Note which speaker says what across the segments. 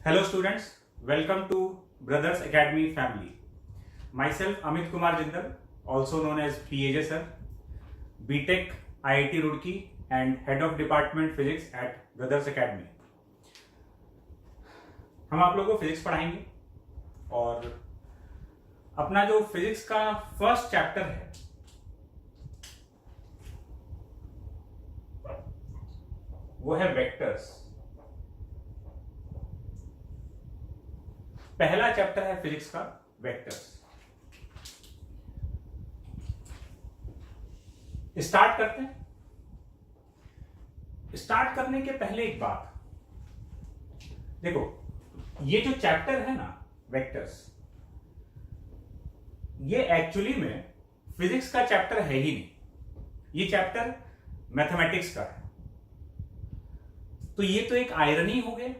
Speaker 1: Hello students, welcome to Brothers Academy family. Myself Amit Kumar Jindal, also known as PAJ sir, BTech IIT Roorkee and Head of Department Physics at Brothers Academy. हम आप लोगों को physics पढ़ाएंगे और अपना जो physics का first chapter है वो है वेक्टर्स। पहला चैप्टर है फिजिक्स का वेक्टर्स। स्टार्ट करते हैं। स्टार्ट करने के पहले एक बात देखो, ये जो चैप्टर है ना वेक्टर्स, ये एक्चुअली में फिजिक्स का चैप्टर है ही नहीं। ये चैप्टर मैथमेटिक्स का है। तो ये तो एक आयरनी हो गए,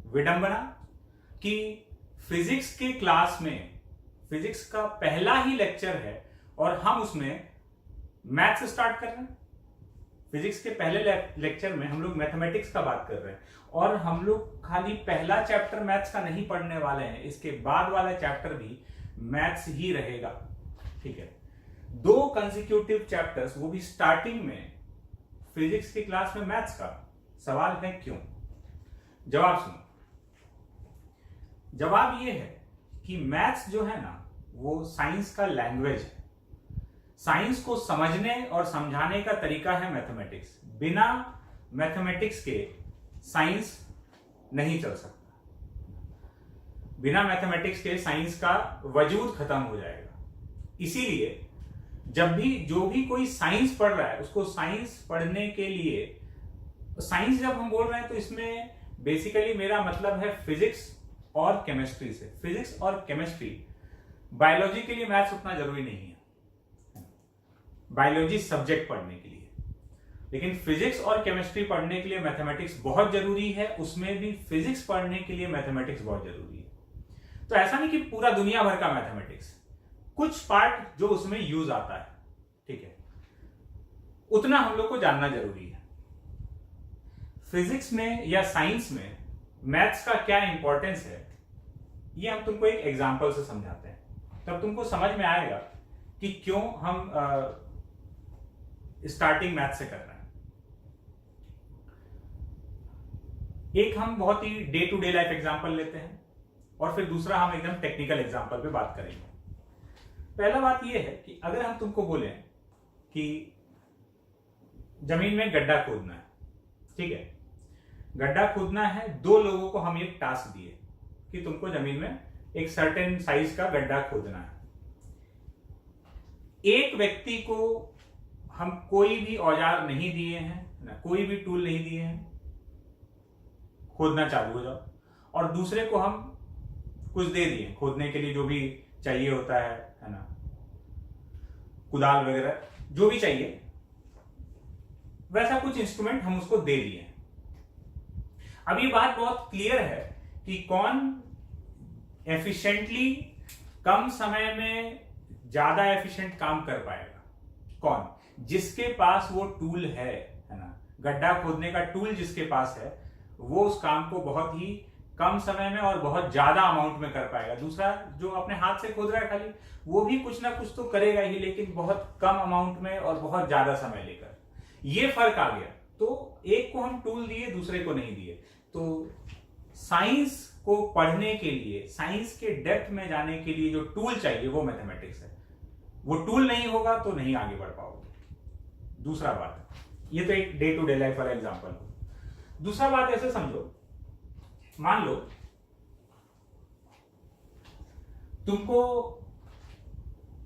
Speaker 1: विडंबना, कि फिजिक्स के क्लास में फिजिक्स का पहला ही लेक्चर है और हम उसमें मैथ्स स्टार्ट कर रहे हैं। फिजिक्स के पहले लेक्चर में हम लोग मैथमेटिक्स का बात कर रहे हैं और हम लोग खाली पहला चैप्टर मैथ्स का नहीं पढ़ने वाले हैं, इसके बाद वाला चैप्टर भी मैथ्स ही रहेगा। ठीक है, 2 कंसेक्यूटिव चैप्टर्स, वो भी स्टार्टिंग में फिजिक्स की क्लास में मैथ्स का। सवाल है क्यों? जवाब सुनो। जवाब ये है कि मैथ्स जो है ना वो साइंस का लैंग्वेज है। साइंस को समझने और समझाने का तरीका है मैथमेटिक्स। बिना मैथमेटिक्स के साइंस नहीं चल सकता। बिना मैथमेटिक्स के साइंस का वजूद खत्म हो जाएगा। इसीलिए जब भी जो भी कोई साइंस पढ़ रहा है उसको साइंस पढ़ने के लिए, साइंस जब हम बोल रहे हैं तो इसमें बेसिकली मेरा मतलब है फिजिक्स और केमिस्ट्री से। फिजिक्स और केमिस्ट्री, बायोलॉजी के लिए मैथ्स उतना जरूरी नहीं है, बायोलॉजी सब्जेक्ट पढ़ने के लिए, लेकिन फिजिक्स और केमिस्ट्री पढ़ने के लिए मैथमेटिक्स बहुत जरूरी है। उसमें भी फिजिक्स पढ़ने के लिए मैथमेटिक्स बहुत जरूरी है। तो ऐसा नहीं कि पूरा दुनिया भर का मैथमेटिक्स, कुछ पार्ट जो उसमें यूज आता है, ठीक है, उतना हम लोग को जानना जरूरी है। फिजिक्स में या साइंस में मैथ्स का क्या इंपॉर्टेंस है, ये हम तुमको एक एग्जांपल से समझाते हैं, तब तुमको समझ में आएगा कि क्यों हम स्टार्टिंग मैथ से कर रहे हैं। एक हम बहुत ही day to day life example लेते हैं और फिर दूसरा हम एकदम टेक्निकल एग्जांपल पे बात करेंगे। पहला बात यह है कि अगर हम तुमको बोलें कि जमीन में गड्ढा खोदना है, ठीक है, गड्ढा खोदना है, 2 लोगों को हम एक टास्क दिए कि तुमको जमीन में एक सर्टेन साइज का गड्ढा खोदना है। एक व्यक्ति को हम कोई भी औजार नहीं दिए हैं ना, कोई भी टूल नहीं दिए हैं, खोदना चालू हो जाओ, और दूसरे को हम कुछ दे दिए खोदने के लिए, जो भी चाहिए होता है ना, कुदाल वगैरह जो भी चाहिए, वैसा कुछ इंस्ट्रूमेंट हम उसको दे दिए। अब ये बात बहुत क्लियर है कि कौन एफिशिएंटली कम समय में ज्यादा एफिशिएंट काम कर पाएगा। कौन? जिसके पास वो टूल है ना, गड्ढा खोदने का टूल जिसके पास है, वो उस काम को बहुत ही कम समय में और बहुत ज्यादा अमाउंट में कर पाएगा। दूसरा जो अपने हाथ से खोद रहा है खाली, वो भी कुछ ना कुछ तो करेगा ही, लेकिन बहुत कम अमाउंट में और बहुत ज्यादा समय लेकर। ये फर्क आ गया। तो एक को हम टूल दिए, दूसरे को नहीं दिए। तो साइंस को पढ़ने के लिए, साइंस के डेप्थ में जाने के लिए जो टूल चाहिए वो मैथमेटिक्स है। वो टूल नहीं होगा तो नहीं आगे बढ़ पाओगे। दूसरा बात, ये तो एक डे टू डे लाइफ वाला एग्जांपल हो। दूसरा बात ऐसे समझो, मान लो तुमको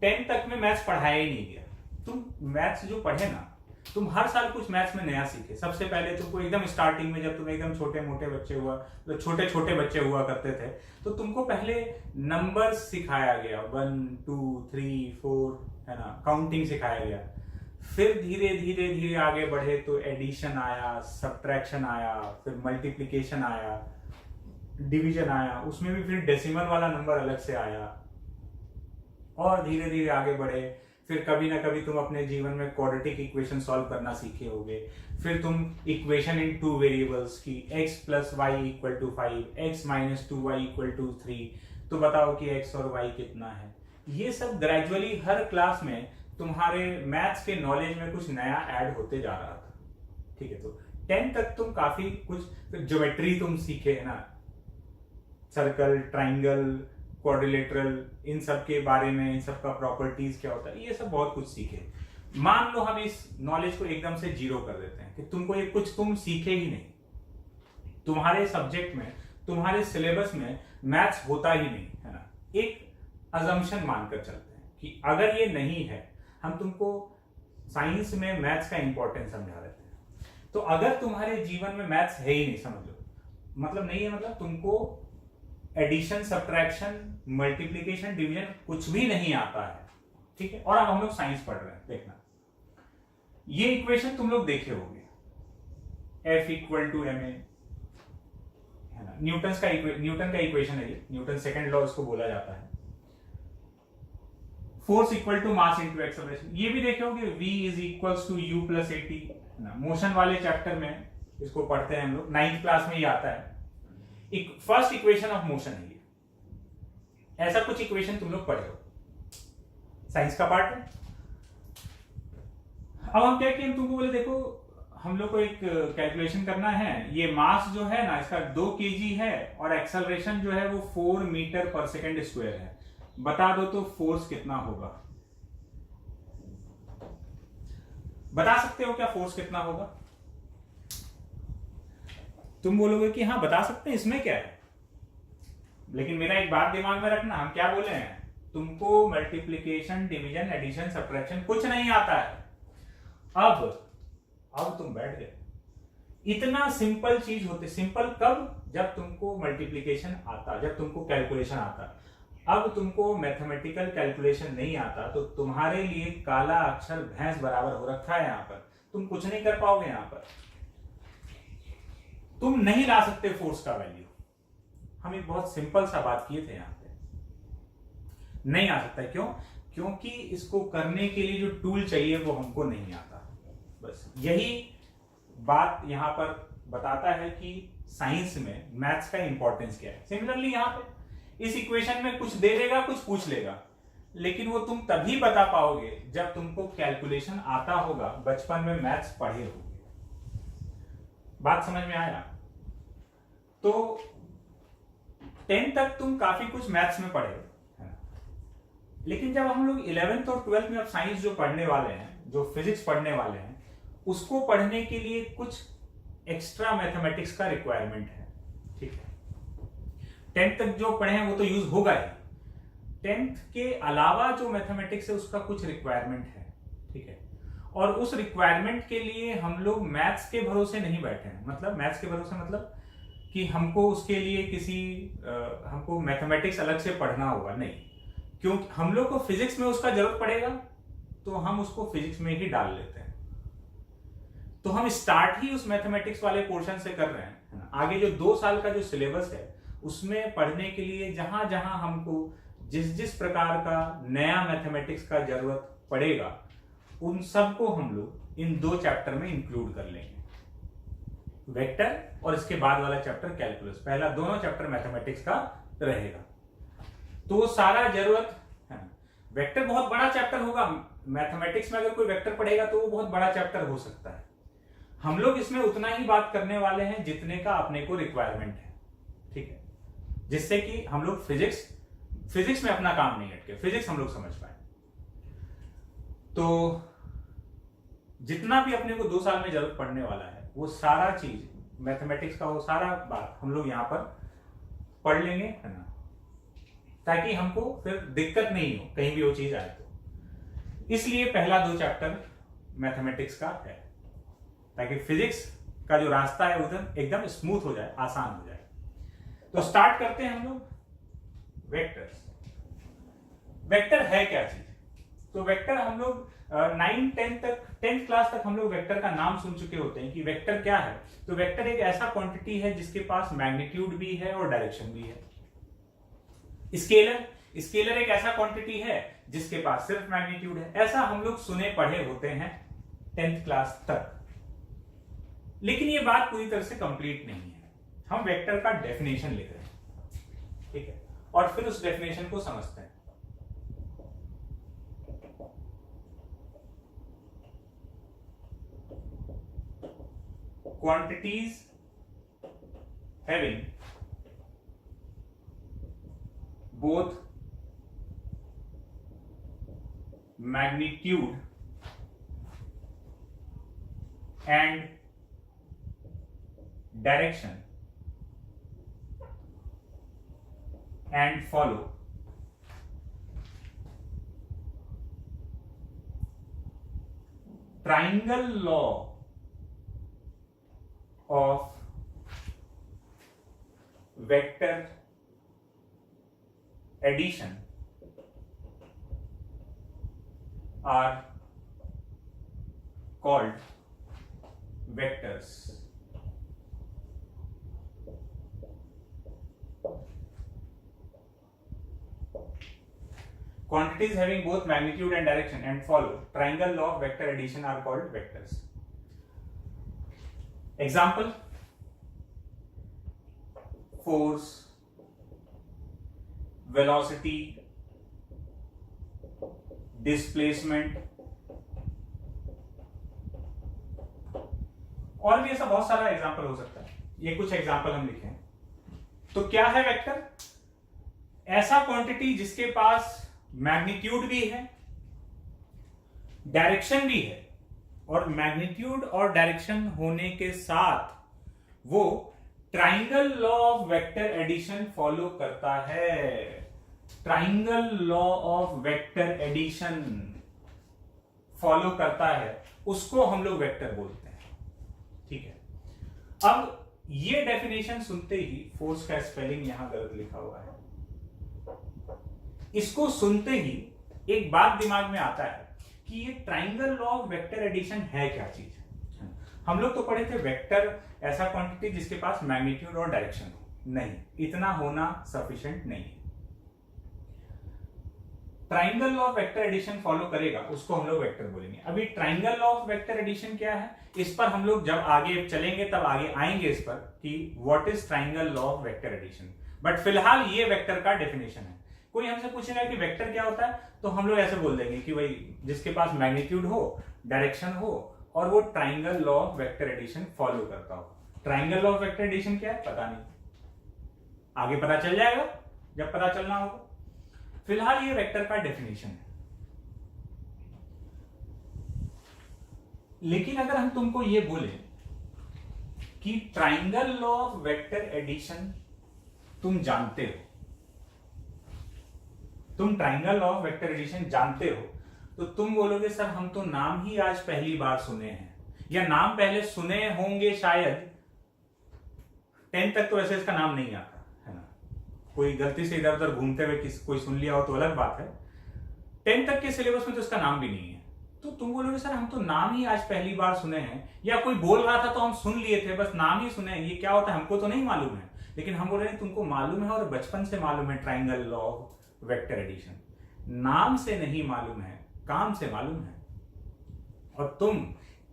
Speaker 1: 10 तक में मैथ्स पढ़ाया ही नहीं गया। तुम मैथ्स जो पढ़े ना, तुम हर साल कुछ मैथ्स में नया सीखे। सबसे पहले तुमको एकदम स्टार्टिंग में, जब तुम एकदम छोटे मोटे बच्चे हुआ, तो छोटे छोटे बच्चे हुआ करते थे, तो तुमको पहले नंबर सिखाया गया, 1 2 3 4, है ना, काउंटिंग सिखाया गया। फिर धीरे धीरे धीरे आगे बढ़े तो एडिशन आया, सब्ट्रैक्शन आया, फिर मल्टीप्लिकेशन आया, डिवीजन आया, उसमें भी फिर डेसिमल वाला नंबर अलग से आया, और धीरे धीरे आगे बढ़े, फिर कभी ना कभी तुम अपने जीवन में क्वाड्रेटिक इक्वेशन सॉल्व करना सीखे होगे, फिर तुम इक्वेशन इन 2 वेरिएबल्स की x + y = 5, x - 2y = 3, तो बताओ कि x और y कितना है। ये सब ग्रेजुअली हर क्लास में तुम्हारे मैथ्स के नॉलेज में कुछ नया ऐड होते जा रहा था। ठीक है, तो 10 तक तुम काफी कुछ, ज्योमेट्री तुम सीखे है ना, सर्कल, ट्राइंगल, क्वाड्रिलेटरल, इन सब के बारे में, इन सब का प्रॉपर्टीज क्या होता है, ये सब बहुत कुछ सीखे। मान लो हम इस नॉलेज को एकदम से 0 कर देते हैं कि तुमको ये कुछ तुम सीखे ही नहीं, तुम्हारे सब्जेक्ट में, तुम्हारे सिलेबस में मैथ्स होता ही नहीं है ना। एक अजम्पशन मानकर चलते हैं कि अगर ये नहीं है, हम तुमको साइंस में मैथ्स का इंपॉर्टेंस समझा देते हैं, तो अगर तुम्हारे जीवन में मैथ्स है ही नहीं, समझ लो, मतलब नहीं है, मतलब तुमको एडिशन, सब्ट्रैक्शन, मल्टीप्लिकेशन, डिवीजन कुछ भी नहीं आता है, ठीक है, और अब हम लोग साइंस पढ़ रहे हैं। देखना, ये इक्वेशन तुम लोग देखे होंगे, F = ma, है ना, न्यूटन का इक्वेशन है ये, न्यूटन सेकंड लॉ इसको बोला जाता है। फोर्स = मास × एक्सेलरेशन, ये भी देखे होंगे, V = u + at, है ना, मोशन वाले चैप्टर में इसको पढ़ते हैं हम लोग, 9th क्लास में ये आता है। फर्स्ट इक्वेशन ऑफ मोशन है ये, ऐसा कुछ इक्वेशन तुम लोग पढ़े हो, साइंस का पार्ट है। अब हम क्या किए, तुमको बोले देखो हम लोग को एक कैलकुलेशन करना है, ये मास जो है ना इसका 2 kg है और एक्सेलरेशन जो है वो 4 मीटर/सेकंड स्क्वायर है, बता दो तो फोर्स कितना होगा। बता सकते हो क्या फोर्स कितना होगा? तुम बोलोगे कि हाँ बता सकते हैं, इसमें क्या है, लेकिन मेरा एक बात दिमाग में रखना, हम क्या बोले हैं, तुमको मल्टीप्लिकेशन, डिवीजन, एडिशन, सब्ट्रैक्शन कुछ नहीं आता है। अब तुम बैठ गए, इतना सिंपल चीज होती, सिंपल कब, जब तुमको मल्टीप्लिकेशन आता, जब तुमको कैलकुलेशन आता। अब तुमको मैथमेटिकल कैलकुलेशन नहीं आता तो तुम्हारे लिए काला अक्षर भैंस बराबर हो रखा है यहाँ पर, तुम कुछ नहीं कर पाओगे यहाँ पर, तुम नहीं ला सकते फोर्स का वैल्यू। हम एक बहुत सिंपल सा बात किए थे यहाँ पे, नहीं आ सकता। क्यों? क्योंकि इसको करने के लिए जो टूल चाहिए वो हमको नहीं आता। बस यही बात यहाँ पर बताता है कि साइंस में मैथ्स का इंपॉर्टेंस क्या है। सिमिलरली यहाँ पे इस इक्वेशन में कुछ दे देगा, कुछ पूछ लेगा, लेकिन वो तुम तभी बता पाओगे जब तुमको कैलकुलेशन आता होगा, बचपन में मैथ्स पढ़े होगे। बात समझ में आया? तो 10 तक तुम काफी कुछ मैथ्स में पढ़े, लेकिन जब हम लोग 11th और 12th में अब साइंस जो पढ़ने वाले हैं, जो फिजिक्स पढ़ने वाले हैं, उसको पढ़ने के लिए कुछ एक्स्ट्रा मैथमेटिक्स का रिक्वायरमेंट है। ठीक है, 10th तक जो पढ़े हैं वो तो यूज होगा ही, 10th के अलावा जो मैथमेटिक्स है उसका कुछ रिक्वायरमेंट है। ठीक है, और उस रिक्वायरमेंट के लिए हम लोग मैथ्स के भरोसे नहीं बैठे हैं। मतलब मैथ्स के भरोसे मतलब कि हमको उसके लिए हमको मैथमेटिक्स अलग से पढ़ना होगा, नहीं, क्योंकि हम लोग को फिजिक्स में उसका जरूरत पड़ेगा तो हम उसको फिजिक्स में ही डाल लेते हैं। तो हम स्टार्ट ही उस मैथमेटिक्स वाले पोर्शन से कर रहे हैं। आगे जो 2 साल का जो सिलेबस है उसमें पढ़ने के लिए जहां जहां हमको जिस जिस प्रकार का नया मैथमेटिक्स का जरूरत पड़ेगा उन सबको हम लोग इन 2 चैप्टर में इंक्लूड कर लेंगे, वेक्टर और इसके बाद वाला चैप्टर कैलकुलस। पहला दोनों चैप्टर मैथमेटिक्स का रहेगा, तो वो सारा जरूरत है। वेक्टर बहुत बड़ा चैप्टर होगा, मैथमेटिक्स में अगर कोई वेक्टर पढ़ेगा तो वो बहुत बड़ा चैप्टर हो सकता है। हम लोग इसमें उतना ही बात करने वाले हैं जितने का अपने को रिक्वायरमेंट है। ठीक है, जिससे कि हम लोग फिजिक्स में अपना काम नहीं अटके, फिजिक्स हम लोग समझ पाए। तो जितना भी अपने को 2 साल में जरूरत पड़ने वाला है वो सारा चीज मैथमेटिक्स का, वो सारा बात हम लोग यहाँ पर पढ़ लेंगे, है ना, ताकि हमको फिर दिक्कत नहीं हो कहीं भी वो चीज आए तो। इसलिए पहला 2 चैप्टर मैथमेटिक्स का है, ताकि फिजिक्स का जो रास्ता है उधर एकदम स्मूथ हो जाए, आसान हो जाए। तो स्टार्ट करते हैं हम लोग वेक्टर्स। वेक्टर है क्या चीज? तो वेक्टर हम लोग 10th क्लास तक हम लोग वेक्टर का नाम सुन चुके होते हैं कि वेक्टर क्या है। तो वेक्टर एक ऐसा क्वांटिटी है जिसके पास मैग्नीट्यूड भी है और डायरेक्शन भी है। स्केलर एक ऐसा क्वांटिटी है जिसके पास सिर्फ मैग्नीट्यूड है। ऐसा हम लोग सुने पढ़े होते हैं 10th क्लास तक, लेकिन ये बात पूरी तरह से कंप्लीट नहीं है। हम वेक्टर का डेफिनेशन लिख रहे हैं, ठीक है, और फिर उस डेफिनेशन को समझते हैं। Quantities having both magnitude and direction and follow triangle law of vector addition are called vectors. Quantities having both magnitude and direction and follow triangle law of vector addition are called vectors. Example: force, velocity, displacement, और भी ऐसा बहुत सारा example हो सकता है। ये कुछ एग्जाम्पल हम लिखे। तो क्या है वेक्टर? ऐसा क्वांटिटी जिसके पास मैग्नीट्यूड भी है, डायरेक्शन भी है, और मैग्नीट्यूड और डायरेक्शन होने के साथ वो triangle law of vector addition follow करता है। Triangle law of vector addition follow करता है, उसको हम लोग वेक्टर बोलते हैं, ठीक है। अब ये डेफिनेशन सुनते ही, फोर्स का स्पेलिंग यहां गलत लिखा हुआ है, इसको सुनते ही एक बात दिमाग में आता है कि ये triangle law of vector addition है क्या चीज। हम लोग तो पढ़े थे वेक्टर ऐसा क्वांटिटी जिसके पास मैग्नीट्यूड और डायरेक्शन हो। नहीं, इतना होना सफिशिएंट नहीं है। Triangle law of vector addition follow करेगा, उसको हम लोग वेक्टर बोलेंगे। अभी triangle law of vector addition क्या है, इस पर हम लोग जब आगे चलेंगे तब आगे आएंगे इस पर कि what is triangle law of vector addition. But फिलहाल ये वेक्टर का डेफिनेशन है। कोई हमसे पूछेगा कि वेक्टर क्या होता है, तो हम लोग ऐसे बोल देंगे कि भाई जिसके पास मैग्नीट्यूड हो, डायरेक्शन हो, और वो triangle law of vector addition follow करता हो। Triangle law of vector addition क्या है पता नहीं, आगे पता चल जाएगा जब पता चलना होगा। फिलहाल ये वेक्टर का डेफिनेशन है। लेकिन अगर हम तुमको ये बोले कि triangle law of vector addition तुम जानते हो, तुम triangle law of vector addition जानते हो, तो तुम बोलोगे सर हम तो नाम ही आज पहली बार सुने हैं, या नाम पहले सुने होंगे शायद, 10 तक तो वैसे इसका नाम नहीं आता है ना। कोई गलती से इधर उधर घूमते हुए कोई सुन लिया हो तो अलग बात है, 10 तक के सिलेबस में तो इसका नाम भी नहीं है। तो तुम बोलोगे सर हम तो नाम ही आज पहली बार सुने हैं, या कोई बोल रहा था तो हम सुन लिए थे, बस नाम ही सुने हैं, ये क्या होता है हमको तो नहीं मालूम है। लेकिन हम बोल रहे हैं तुमको मालूम है और बचपन से मालूम है triangle law of vector addition. नाम से नहीं मालूम है, काम से मालूम है। और तुम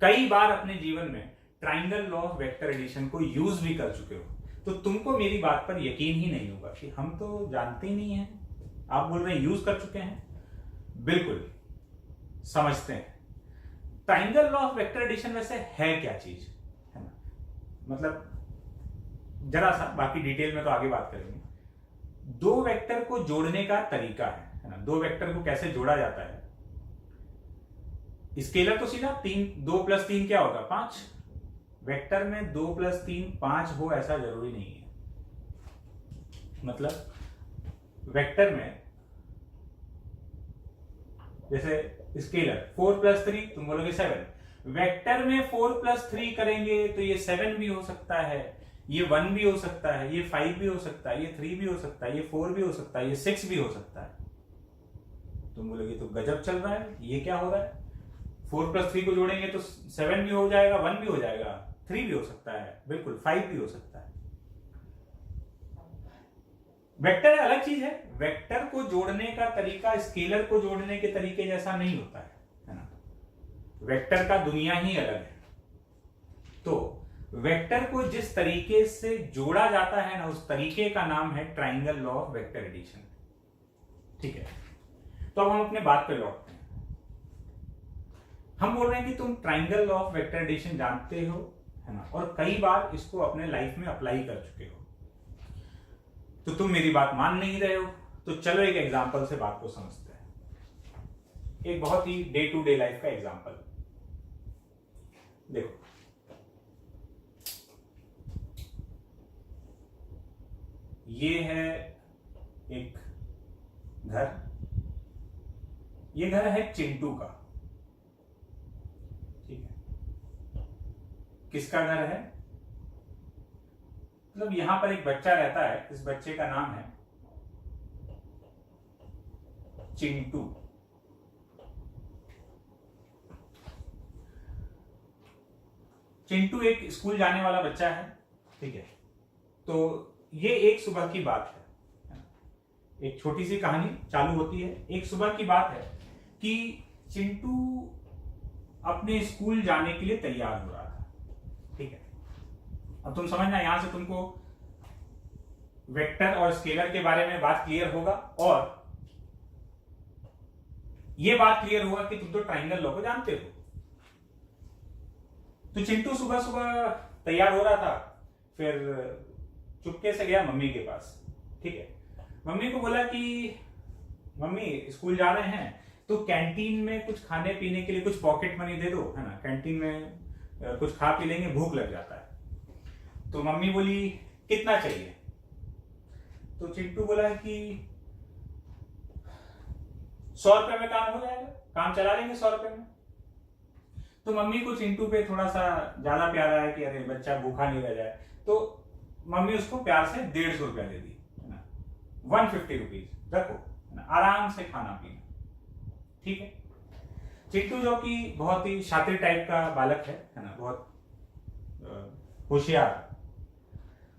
Speaker 1: कई बार अपने जीवन में triangle law of vector addition को यूज भी कर चुके हो, तो तुमको मेरी बात पर यकीन ही नहीं होगा कि हम तो जानते ही नहीं हैं। आप बोल रहे हैं यूज कर चुके हैं, बिल्कुल समझते हैं। Triangle law of vector addition वैसे है क्या चीज, है ना, मतलब जरा सा, बाकी डिटेल में तो आगे बात करेंगे। दो वेक्टर को जोड़ने का तरीका है ना, दो वेक्टर को कैसे जोड़ा जाता है। स्केलर तो सीधा 2 + 3 क्या होगा 5। वेक्टर में 2 + 3 5 हो ऐसा जरूरी नहीं है। मतलब वेक्टर में जैसे स्केलर 4 + 3 तुम बोलोगे 7, वेक्टर में 4 + 3 करेंगे तो ये 7 भी हो सकता है, ये 1 भी हो सकता है, ये 5 भी हो सकता है, ये 3 भी हो सकता है, ये 4 भी हो सकता है, ये 6 भी हो सकता है। तुम बोलोगे तो गजब चल रहा है, ये क्या हो रहा है। 4 + 3 को जोड़ेंगे तो 7 भी हो जाएगा, 1 भी हो जाएगा, 3 भी हो सकता है, बिल्कुल 5 भी हो सकता है। वेक्टर अलग चीज है, वेक्टर को जोड़ने का तरीका स्केलर को जोड़ने के तरीके जैसा नहीं होता है ना। वेक्टर का दुनिया ही अलग है। तो वेक्टर को जिस तरीके से जोड़ा जाता है ना, उस तरीके का नाम है triangle law of vector addition. ठीक है, तो अब हम अपने बात पे लौटते हैं। हम बोल रहे हैं कि तुम triangle law of vector addition जानते हो, है ना, और कई बार इसको अपने लाइफ में अप्लाई कर चुके हो। तो तुम मेरी बात मान नहीं रहे हो, तो चलो एक एग्जांपल से बात को समझते हैं। एक बहुत ही डे टू डे लाइफ का एग्जांपल देखो। ये है एक घर, ये घर है चिंटू का। ठीक है, किसका घर है? मतलब यहां पर एक बच्चा रहता है, इस बच्चे का नाम है चिंटू। चिंटू एक स्कूल जाने वाला बच्चा है। ठीक है, तो ये एक सुबह की बात है, एक छोटी सी कहानी चालू होती है। एक सुबह की बात है कि चिंटू अपने स्कूल जाने के लिए तैयार हो रहा था। ठीक है, अब तुम समझना, यहां से तुमको वेक्टर और स्केलर के बारे में बात क्लियर होगा, और यह बात क्लियर होगा कि तुम तो ट्राइंगल लॉ को जानते हो। तो चिंटू सुबह सुबह तैयार हो रहा था, फिर चुपके से गया मम्मी के पास। ठीक है, मम्मी को बोला कि मम्मी स्कूल जा रहे हैं, तो कैंटीन में कुछ खाने पीने के लिए कुछ पॉकेट मनी दे दो, है ना, कैंटीन में कुछ खा पी लेंगे, भूख लग जाता है। तो मम्मी बोली कितना चाहिए? तो चिंटू बोला कि 100 रुपए में काम हो जाएगा, काम चला लेंगे 100 रुपए में। तो मम्मी को चिंटू पे थोड़ा सा ज्यादा प्यार आया कि अरे बच्चा भूखा नहीं रह जाए, तो मम्मी उसको प्यार से 150 रुपया दे दी, है ना, 150 रुपीज रखो, है ना, आराम से खाना पीना। ठीक है, चिंटू जो कि बहुत ही शातिर टाइप का बालक है ना, बहुत होशियार,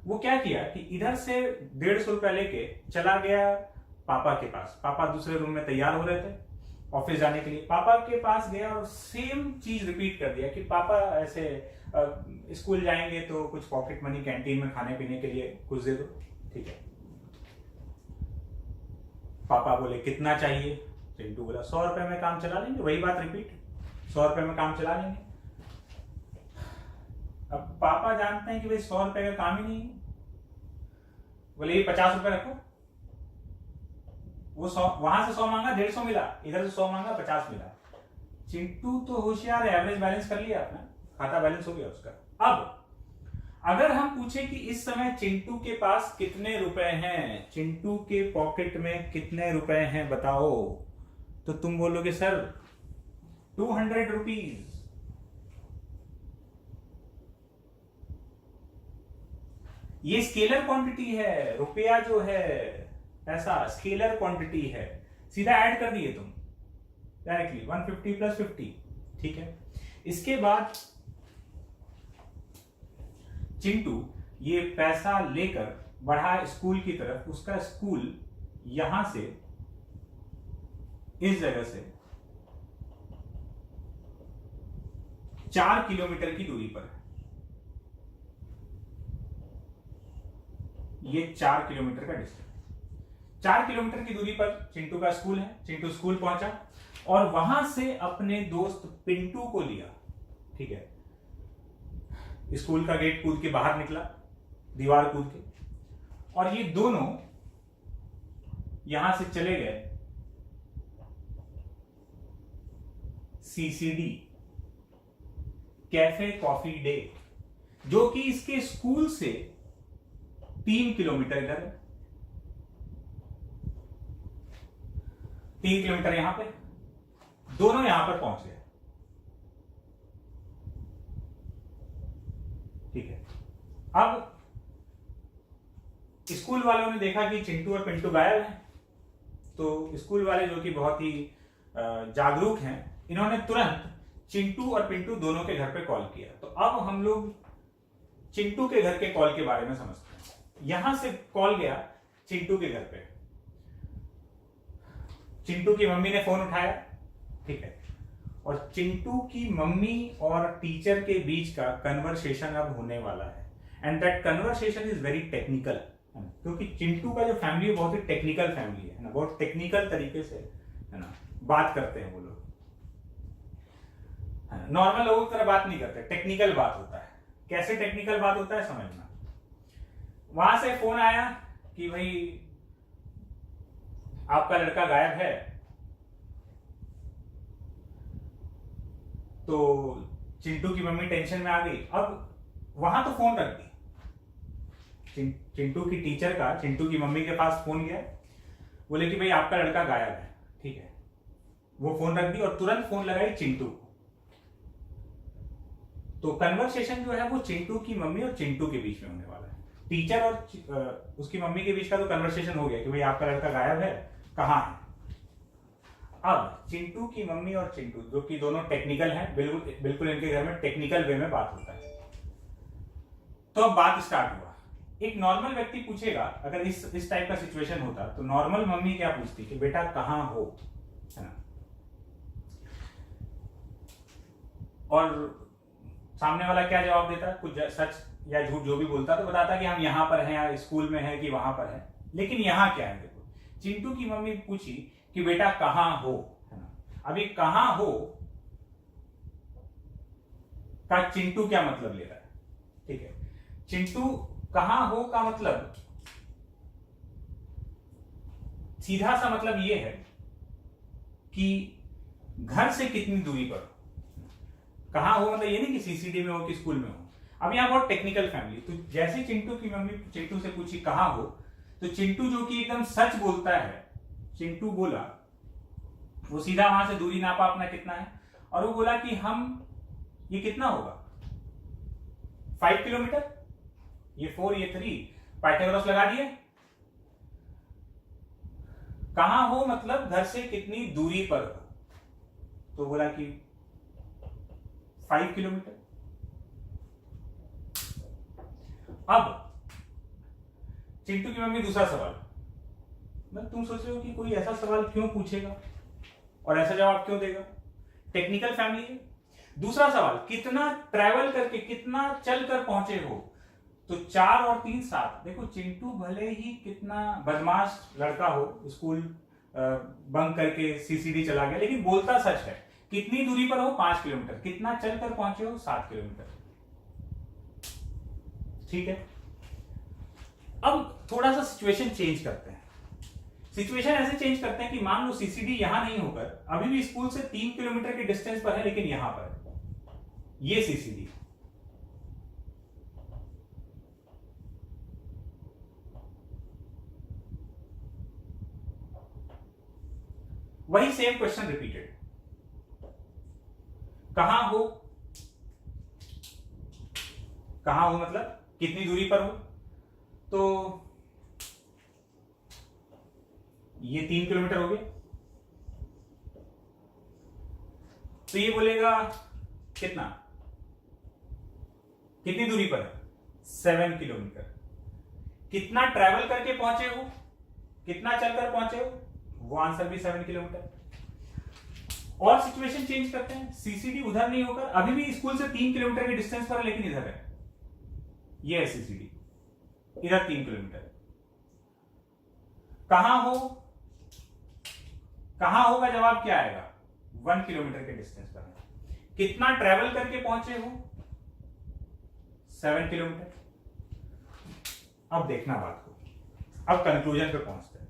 Speaker 1: वो क्या किया कि इधर से 150 रुपया लेके चला गया पापा के पास। पापा दूसरे रूम में तैयार हो रहे थे ऑफिस जाने के लिए। पापा के पास गया और सेम चीज रिपीट कर दिया कि पापा ऐसे स्कूल जाएंगे तो कुछ पॉकेट मनी कैंटीन में खाने पीने के लिए कुछ दे दो। ठीक है, पापा बोले कितना चाहिए? चिंटू बोला 100 रुपए में काम चला लेंगे। वही बात रिपीट, 100 रुपए में काम चला लेंगे। अब पापा जानते हैं कि भाई 100 रुपए का काम ही नहीं है, बोले ये 50 रुपए रखो। वो 100, वहां से 100 मांगा, 150 मिला, इधर से 100 मांगा, 50 मिला। चिंटू तो होशियार है, एवरेज बैलेंस कर लिया अपना, खाता बैलेंस हो गया उसका। अब अगर हम पूछे कि इस समय चिंटू के पास कितने रुपए हैं, चिंटू के पॉकेट में कितने रुपए हैं बताओ, तो तुम बोलोगे सर 200 रुपीज। ये स्केलर क्वांटिटी है, रुपया जो है ऐसा स्केलर क्वांटिटी है, सीधा ऐड कर दिए तुम डायरेक्टली 150 प्लस 50। ठीक है, इसके बाद चिंटू ये पैसा लेकर बढ़ा स्कूल की तरफ। उसका स्कूल यहां से, इस जगह से 4 किलोमीटर की दूरी पर है। ये 4 किलोमीटर का डिस्टेंस, 4 किलोमीटर की दूरी पर चिंटू का स्कूल है। चिंटू स्कूल पहुंचा और वहां से अपने दोस्त पिंटू को लिया। ठीक है, स्कूल का गेट कूद के बाहर निकला, दीवार कूद के, और ये दोनों यहां से चले गए सीसीडी, कैफे कॉफी डे, जो कि इसके स्कूल से 3 किलोमीटर इधर है, 3 किलोमीटर यहां पे। दोनों यहां पर पहुंच गए। ठीक है, अब स्कूल वालों ने देखा कि चिंटू और पिंटू गायब हैं, तो स्कूल वाले जो कि बहुत ही जागरूक हैं, इन्होंने तुरंत चिंटू और पिंटू दोनों के घर पे कॉल किया। तो अब हम लोग चिंटू के घर के कॉल के बारे में समझते हैं। यहां से कॉल गया चिंटू के घर पे। चिंटू की मम्मी ने फोन उठाया, ठीक है, और चिंटू की मम्मी और टीचर के बीच का कन्वर्सेशन अब होने वाला है। And that conversation is very technical, क्योंकि चिंटू का जो फैमिली है बहुत ही टेक्निकल फैमिली है ना, बहुत टेक्निकल तरीके से है ना बात करते हैं वो लोग। नॉर्मल लोगों की तरह बात नहीं करते, टेक्निकल बात होता है। कैसे टेक्निकल बात होता है समझना। वहां से फोन आया कि भाई आपका लड़का गायब है, तो चिंटू की मम्मी टेंशन में आ गई। अब वहां तो फोन रख दी, चिंटू की टीचर का चिंटू की मम्मी के पास फोन गया, बोले कि भाई आपका लड़का गायब है, ठीक है। वो फोन रख दी और तुरंत फोन लगाई चिंटू को। तो कन्वर्सेशन जो है वो चिंटू की मम्मी और चिंटू के बीच में होने वाला है। टीचर और उसकी मम्मी के बीच का तो कन्वर्सेशन हो गया कि भाई आपका लड़का गायब है, कहाँ है। अब चिंटू की मम्मी और चिंटू जो कि दोनों टेक्निकल हैं, बिल्कुल इनके घर में टेक्निकल वे में बात होता है। तो अब बात स्टार्ट हुआ। एक नॉर्मल व्यक्ति पूछेगा, अगर इस टाइप का सिचुएशन होता तो नॉर्मल मम्मी क्या पूछती कि बेटा कहाँ हो, है ना। और सामने वाला क्या जवाब देता, कुछ सच या झूठ जो भी बोलता तो बताता कि हम यहां पर हैं या स्कूल में है कि वहां पर है। लेकिन यहां क्या है, देखो चिंटू की मम्मी पूछी कि बेटा कहां हो, है ना। अभी कहां हो का चिंटू क्या मतलब ले रहा है, ठीक है। चिंटू कहां हो का मतलब सीधा सा मतलब यह है कि घर से कितनी दूरी पर हो। कहां हो मतलब ये नहीं कि सीसीडी में हो कि स्कूल में हो। अब यहां बहुत टेक्निकल फैमिली, तो जैसे चिंटू की मम्मी चिंटू से पूछी कहां हो, तो चिंटू जो कि एकदम सच बोलता है, चिंटू बोला, वो सीधा वहां से दूरी नापा अपना कितना है, और वो बोला कि हम ये कितना होगा 5 किलोमीटर, ये 4 ये 3, पाइथागोरस लगा दिए। कहां हो मतलब घर से कितनी दूरी पर हो, तो बोला कि 5 किलोमीटर। अब चिंटू की मम्मी दूसरा सवाल, तुम सोच रहे हो कि कोई ऐसा सवाल क्यों पूछेगा और ऐसा जवाब क्यों देगा, टेक्निकल फैमिली है। दूसरा सवाल, कितना ट्रैवल करके, कितना चलकर पहुंचे हो, तो 4 और 3 7। देखो चिंटू भले ही कितना बदमाश लड़का हो, स्कूल बंक करके सीसीडी चला गया, लेकिन बोलता सच है। कितनी दूरी पर हो 5 किलोमीटर, कितना चलकर पहुंचे हो 7 किलोमीटर, ठीक है। अब थोड़ा सा सिचुएशन चेंज करते हैं। सिचुएशन ऐसे चेंज करते हैं कि मान लो सीसीडी यहां नहीं होकर अभी भी स्कूल से 3 किलोमीटर के डिस्टेंस पर है, लेकिन यहां पर ये सीसीडी, वही सेम क्वेश्चन रिपीटेड। कहां हो, कहां हो मतलब कितनी दूरी पर हो, तो ये 3 किलोमीटर हो गया, तो ये बोलेगा कितना, कितनी दूरी पर है 7 किलोमीटर। कितना ट्रैवल करके पहुंचे हो, कितना चलकर पहुंचे हो, वो आंसर भी 7 किलोमीटर। और सिचुएशन चेंज करते हैं, सीसीडी उधर नहीं होकर अभी भी स्कूल से 3 किलोमीटर के डिस्टेंस पर है, लेकिन इधर है, ये है सीसीडी, इधर 3 किलोमीटर। कहां हो, कहां होगा जवाब क्या आएगा, 1 किलोमीटर के डिस्टेंस पर है। कितना ट्रेवल करके पहुंचे हो, 7 किलोमीटर। अब देखना बात को, अब कंक्लूजन पे पहुंचते हैं।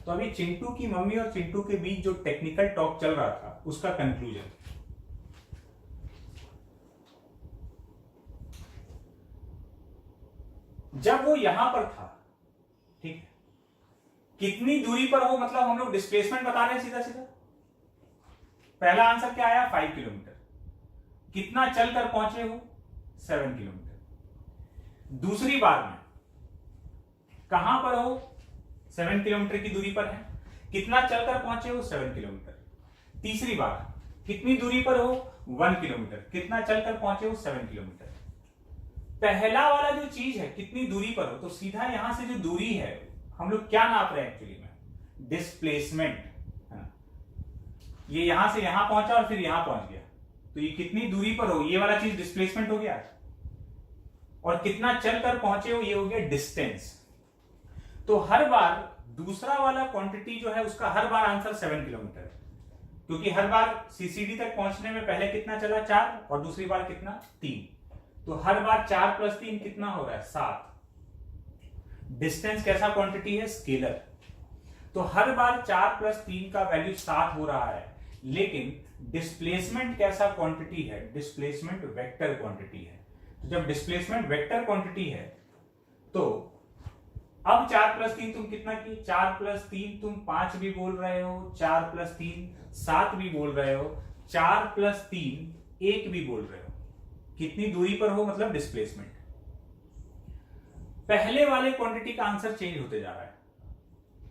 Speaker 1: तो अभी चिंटू की मम्मी और चिंटू के बीच जो टेक्निकल टॉक चल रहा था उसका कंक्लूजन, जब वो यहां पर था, ठीक है, कितनी दूरी पर हो मतलब हम लोग डिस्प्लेसमेंट बता रहे हैं सीधा सीधा। पहला आंसर क्या आया 5 किलोमीटर। कितना चलकर पहुंचे हो 7 किलोमीटर। दूसरी बार में कहां पर हो 7 किलोमीटर की दूरी पर है, कितना चलकर पहुंचे हो 7 किलोमीटर। तीसरी बार कितनी दूरी पर हो 1 किलोमीटर, कितना चलकर पहुंचे हो 7 किलोमीटर। पहला वाला जो चीज है कितनी दूरी पर हो, तो सीधा यहां से जो दूरी है हम लोग क्या नाप रहे हैं एक्चुअली में, डिस्प्लेसमेंट है ना। ये यहां से यहां पहुंचा और फिर यहां पहुंच गया, तो ये कितनी दूरी पर हो, ये वाला चीज डिस्प्लेसमेंट हो गया, और कितना चलकर पहुंचे हो, ये हो गया डिस्टेंस। तो हर बार दूसरा वाला क्वांटिटी जो है उसका हर बार आंसर 7 किलोमीटर है, क्योंकि हर बार सीसीडी तक पहुंचने में पहले कितना चला 4 और दूसरी बार कितना 3, तो हर बार 4 + 3 कितना हो रहा है 7। डिस्टेंस कैसा क्वांटिटी है, स्केलर, तो हर बार 4 + 3 का वैल्यू 7 हो रहा है। लेकिन डिस्प्लेसमेंट कैसा क्वांटिटी है, डिस्प्लेसमेंट वेक्टर क्वांटिटी है। तो जब डिस्प्लेसमेंट वेक्टर क्वांटिटी है तो अब 4 + 3 तुम कितना की, 4 + 3 तुम 5 भी बोल रहे हो, 4 + 3 7 भी बोल रहे हो, 4 + 3 1 भी बोल रहे हो। कितनी दूरी पर हो मतलब डिस्प्लेसमेंट। पहले वाले क्वांटिटी का आंसर चेंज होते जा रहा है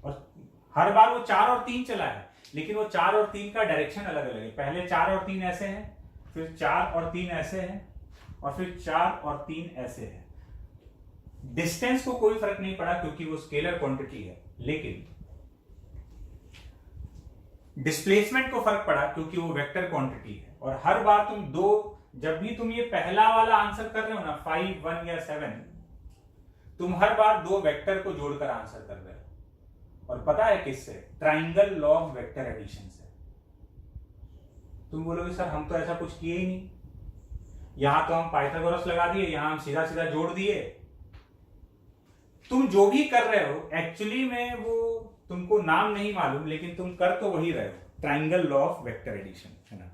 Speaker 1: और हर बार वो 4 और 3 चला है, लेकिन वो 4 और 3 का डायरेक्शन अलग अलग है। पहले 4 और 3 ऐसे हैं, फिर 4 और 3 ऐसे हैं, और फिर 4 और 3 ऐसे हैं। डिस्टेंस को कोई फर्क नहीं पड़ा क्योंकि वो स्केलर क्वांटिटी है, लेकिन डिस्प्लेसमेंट को फर्क पड़ा क्योंकि वो वेक्टर क्वांटिटी है। और हर बार तुम दो, जब भी तुम ये पहला वाला आंसर कर रहे हो ना 5, 1 या 7, तुम हर बार दो वेक्टर को जोड़कर आंसर कर रहे हो। और पता है किससे, triangle law of vector addition से। तुम बोलोगे सर हम तो ऐसा कुछ किए ही नहीं, यहां तो हम पाइथागोरस लगा दिए, यहां हम सीधा सीधा जोड़ दिए। तुम जो भी कर रहे हो एक्चुअली में वो तुमको नाम नहीं मालूम, लेकिन तुम कर तो वही रहे हो, triangle law of vector addition है ना।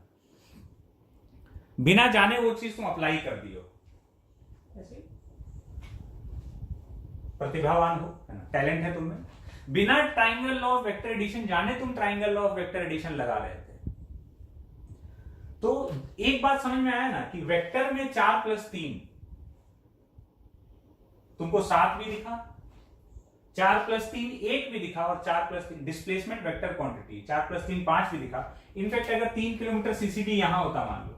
Speaker 1: बिना जाने वो चीज तुम अप्लाई कर दियो, ऐसे प्रतिभावान हो है ना, टैलेंट है तुम्हें। बिना triangle law of vector addition जाने तुम triangle law of vector addition लगा रहे थे। तो एक बात समझ में आया ना कि वेक्टर में 4 + 3 तुमको 7 भी दिखा, 4 + 3 1 भी दिखा, और 4 + 3 डिस्प्लेसमेंट वेक्टर क्वांटिटी 4 + 3 5 भी दिखा। इनफैक्ट अगर 3 किलोमीटर सीसीडी यहां होता, मान लो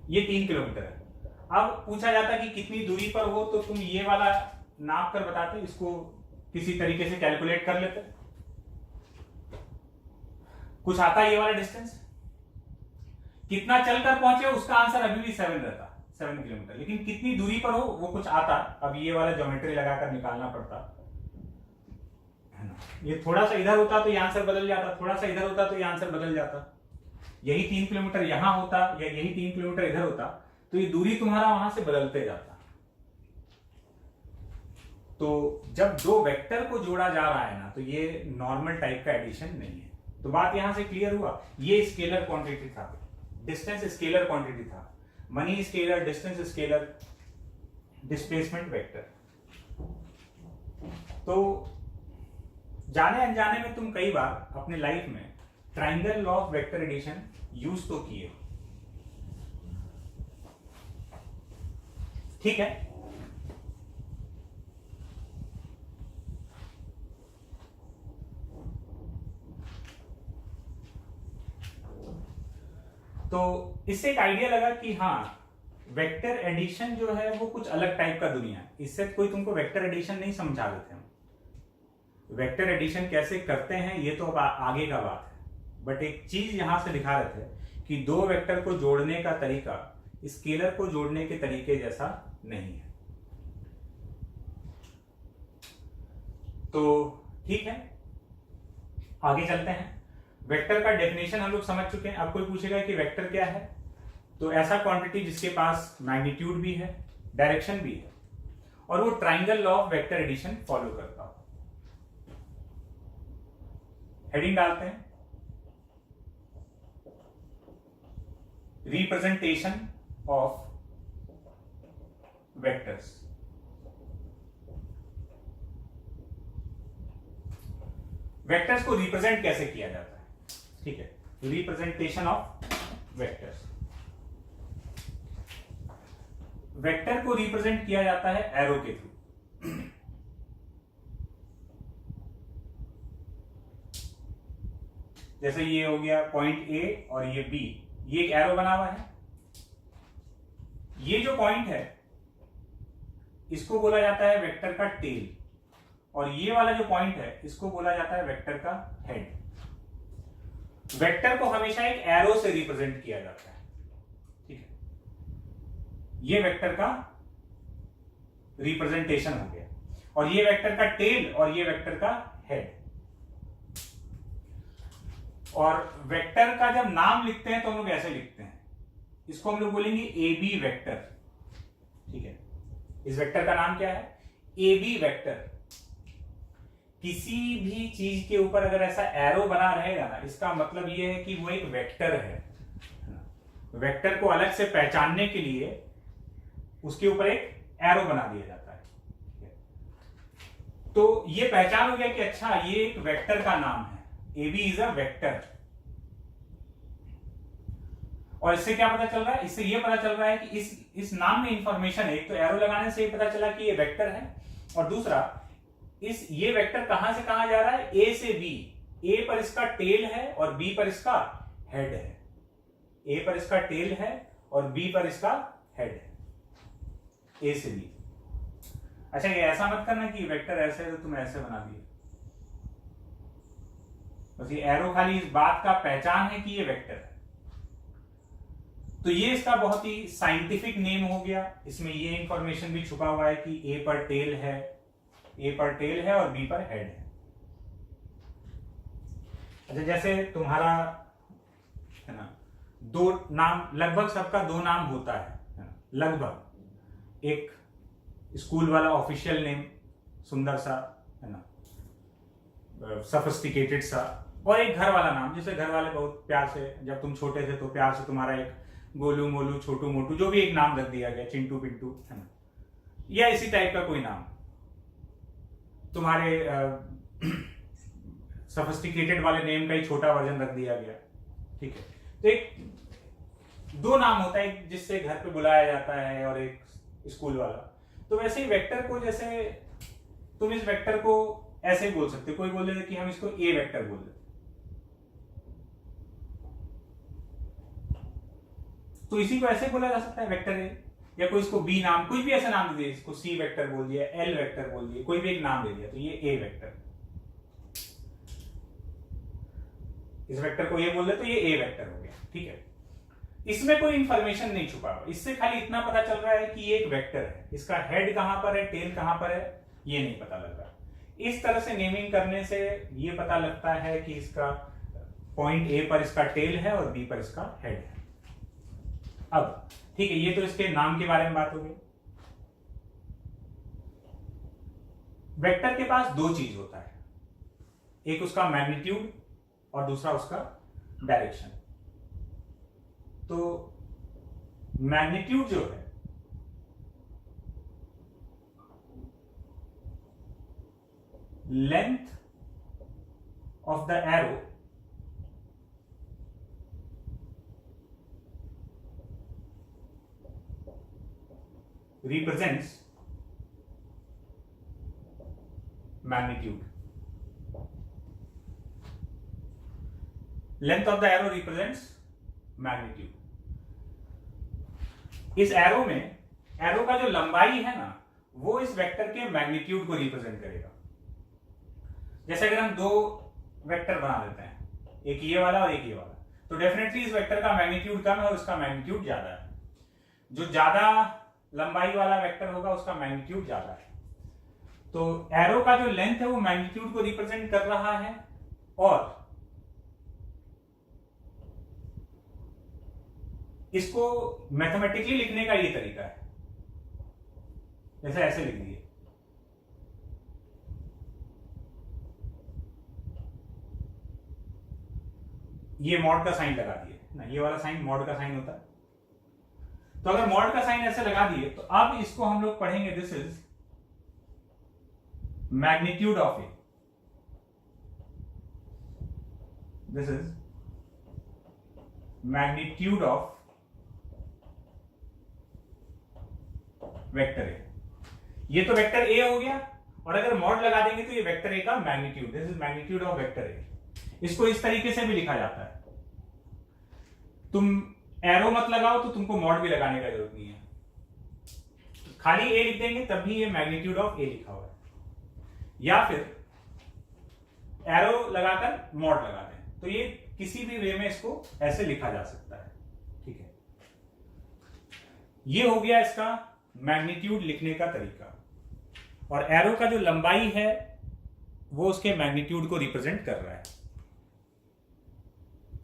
Speaker 1: ये 3 किलोमीटर है, अब पूछा जाता कि कितनी दूरी पर हो, तो तुम ये वाला नाप कर बताते, इसको किसी तरीके से कैलकुलेट कर लेते, कुछ आता ये वाला डिस्टेंस कितना चलकर पहुंचे, उसका आंसर अभी भी 7 रहता, 7 किलोमीटर। लेकिन कितनी दूरी पर हो वो कुछ आता, अब ये वाला ज्योमेट्री लगाकर निकालना पड़ता है ना। ये थोड़ा सा इधर होता तो ये आंसर बदल जाता, थोड़ा सा इधर होता तो ये आंसर बदल जाता। यही 3 किलोमीटर यहां होता या यही 3 किलोमीटर इधर होता, तो ये दूरी तुम्हारा वहां से बदलते जाता। तो जब दो वेक्टर को जोड़ा जा रहा है ना, तो ये नॉर्मल टाइप का एडिशन नहीं है। तो बात यहां से क्लियर हुआ, ये स्केलर क्वांटिटी था, डिस्टेंस स्केलर क्वांटिटी था, money scalar, distance scalar, displacement vector. तो जाने अनजाने में तुम कई बार अपने लाइफ में triangle law of vector addition use तो किए, ठीक है। तो इससे एक आइडिया लगा कि हाँ वेक्टर एडिशन जो है वो कुछ अलग टाइप का दुनिया है। इससे कोई तुमको वेक्टर एडिशन नहीं समझा रहे थे हम, वेक्टर एडिशन कैसे करते हैं ये तो अब आगे का बात है। बट एक चीज यहां से दिखा रहे थे कि दो वेक्टर को जोड़ने का तरीका स्केलर को जोड़ने के तरीके जैसा नहीं है। तो ठीक है, आगे चलते हैं। वेक्टर का डेफिनेशन हम लोग समझ चुके हैं। अब कोई पूछेगा कि वेक्टर क्या है, तो ऐसा क्वांटिटी जिसके पास मैग्नीट्यूड भी है, डायरेक्शन भी है, और वो triangle law of vector addition follow करता हो। हेडिंग डालते हैं, रिप्रेजेंटेशन ऑफ वेक्टर्स। वेक्टर्स को रिप्रेजेंट कैसे किया जाता है, ठीक है। रिप्रेजेंटेशन ऑफ वेक्टर्स, वेक्टर को रिप्रेजेंट किया जाता है एरो के थ्रू। जैसे ये हो गया पॉइंट ए और ये बी, ये एक एरो बना हुआ है, ये जो पॉइंट है इसको बोला जाता है वेक्टर का टेल, और ये वाला जो पॉइंट है इसको बोला जाता है वेक्टर का हेड। वेक्टर को हमेशा एक एरो से रिप्रेजेंट किया जाता है, ठीक है। ये वेक्टर का रिप्रेजेंटेशन हो गया, और ये वेक्टर का टेल और ये वेक्टर का हेड। और वेक्टर का जब नाम लिखते हैं तो हम लोग ऐसे लिखते हैं, इसको हम लोग बोलेंगे ए बी वेक्टर, ठीक है। इस वेक्टर का नाम क्या है? A B vector. किसी भी चीज के ऊपर अगर ऐसा एरो बना रहेगा ना, इसका मतलब यह है कि वो एक वेक्टर है। वेक्टर को अलग से पहचानने के लिए उसके ऊपर एक एरो बना दिया जाता है। तो ये पहचान हो गया कि अच्छा ये एक वेक्टर का नाम है, A B is a vector. और इससे क्या पता चल रहा है? इससे ये पता चल रहा है कि इस नाम में इंफॉर्मेशन है। एक तो एरो लगाने से ये पता चला कि ये वेक्टर है, और दूसरा ये वेक्टर कहां से कहां जा रहा है? ए से बी। ए पर इसका टेल है और बी पर इसका हेड है। ए पर इसका टेल है और बी पर इसका हेड है, ए से बी। अच्छा, ये ऐसा मत करना कि वेक्टर ऐसे है तो तुम ऐसे बना दिए, बस ये एरो खाली इस बात का पहचान है कि ये वेक्टर है। तो ये इसका बहुत ही साइंटिफिक नेम हो गया। इसमें ये इंफॉर्मेशन भी छुपा हुआ है कि ए पर टेल है, ए पर टेल है और बी पर हेड है। अच्छा, जैसे तुम्हारा है ना, दो नाम, लगभग सबका दो नाम होता है ना, लगभग। एक स्कूल वाला ऑफिशियल नेम सुंदर सा है ना, सोफिस्टिकेटेड सा, और एक घर वाला नाम जिसे घर वाले बहुत प्यार से, जब तुम छोटे थे तो प्यार से तुम्हारा एक गोलू मोलू छोटू मोटू जो भी एक नाम रख दिया गया, चिंटू पिंटू है ना, या इसी टाइप का कोई नाम। तुम्हारे सोफिस्टिकेटेड वाले नेम का ही छोटा वर्जन रख दिया गया, ठीक है। तो एक दो नाम होता है, जिससे घर पे बुलाया जाता है, और एक स्कूल वाला। तो वैसे ही वेक्टर को, जैसे तुम इस वेक्टर को ऐसे बोल सकते हो, कोई बोल देगा कि हम इसको ए वेक्टर बोल देते, तो इसी को ऐसे बोला जा सकता है वेक्टर ए, या कोई इसको बी नाम, कुछ भी ऐसा नाम दे दिया, इसको सी वेक्टर बोल दिया, एल वेक्टर बोल दिया, कोई भी एक नाम दे दिया, तो ये ए वेक्टर। इस वेक्टर को ये बोल दे तो ये ए वेक्टर हो गया, ठीक है। इसमें कोई इंफॉर्मेशन नहीं छुपा हुआ, इससे खाली इतना पता चल रहा है कि ये एक वेक्टर है। इसका हेड कहां पर है, टेल कहां पर है, ये नहीं पता लग रहा। इस तरह से नेमिंग करने से ये पता लगता है कि इसका पॉइंट ए पर इसका टेल है और बी पर इसका हेड है। अब ठीक है, ये तो इसके नाम के बारे में बात हो गई। वेक्टर के पास दो चीज होता है, एक उसका मैग्नीट्यूड और दूसरा उसका डायरेक्शन। तो मैग्नीट्यूड जो है length of the arrow represents magnitude. Length of the arrow represents magnitude. इस एरो में, एरो का जो लंबाई है ना, वो इस वेक्टर के मैग्नीट्यूड को रिप्रेजेंट करेगा। जैसे अगर हम दो वेक्टर बना देते हैं, एक ये वाला और एक ये वाला, तो डेफिनेटली इस वेक्टर का मैग्नीट्यूड कम है और इसका मैग्नीट्यूड ज्यादा है। जो ज्यादा लंबाई वाला वेक्टर होगा उसका मैग्नीट्यूड ज्यादा है। तो एरो का जो लेंथ है वो मैग्नीट्यूड को रिप्रेजेंट कर रहा है, और इसको मैथमेटिकली लिखने का ये तरीका है, जैसे ऐसे लिख दिए। ये मॉड का साइन लगा दिए ना, ये वाला साइन मॉड का साइन होता है। तो अगर मॉड का साइन ऐसे लगा दिए तो अब इसको हम लोग पढ़ेंगे, this is magnitude of A, this is magnitude of vector A. ये तो वेक्टर ए हो गया, और अगर मॉड लगा देंगे तो ये वेक्टर ए का magnitude, this is magnitude of vector A. इसको इस तरीके से भी लिखा जाता है। तुम एरो मत लगाओ तो तुमको मॉड भी लगाने का जरूरत नहीं है, खाली ए लिख देंगे तब भी ये मैग्नीट्यूड ऑफ ए लिखा हुआ है, या फिर एरो लगाकर मॉड लगा दें, तो ये किसी भी वे में इसको ऐसे लिखा जा सकता है। ठीक है, ये हो गया इसका मैग्नीट्यूड लिखने का तरीका, और एरो का जो लंबाई है वो उसके मैग्नीट्यूड को रिप्रेजेंट कर रहा है।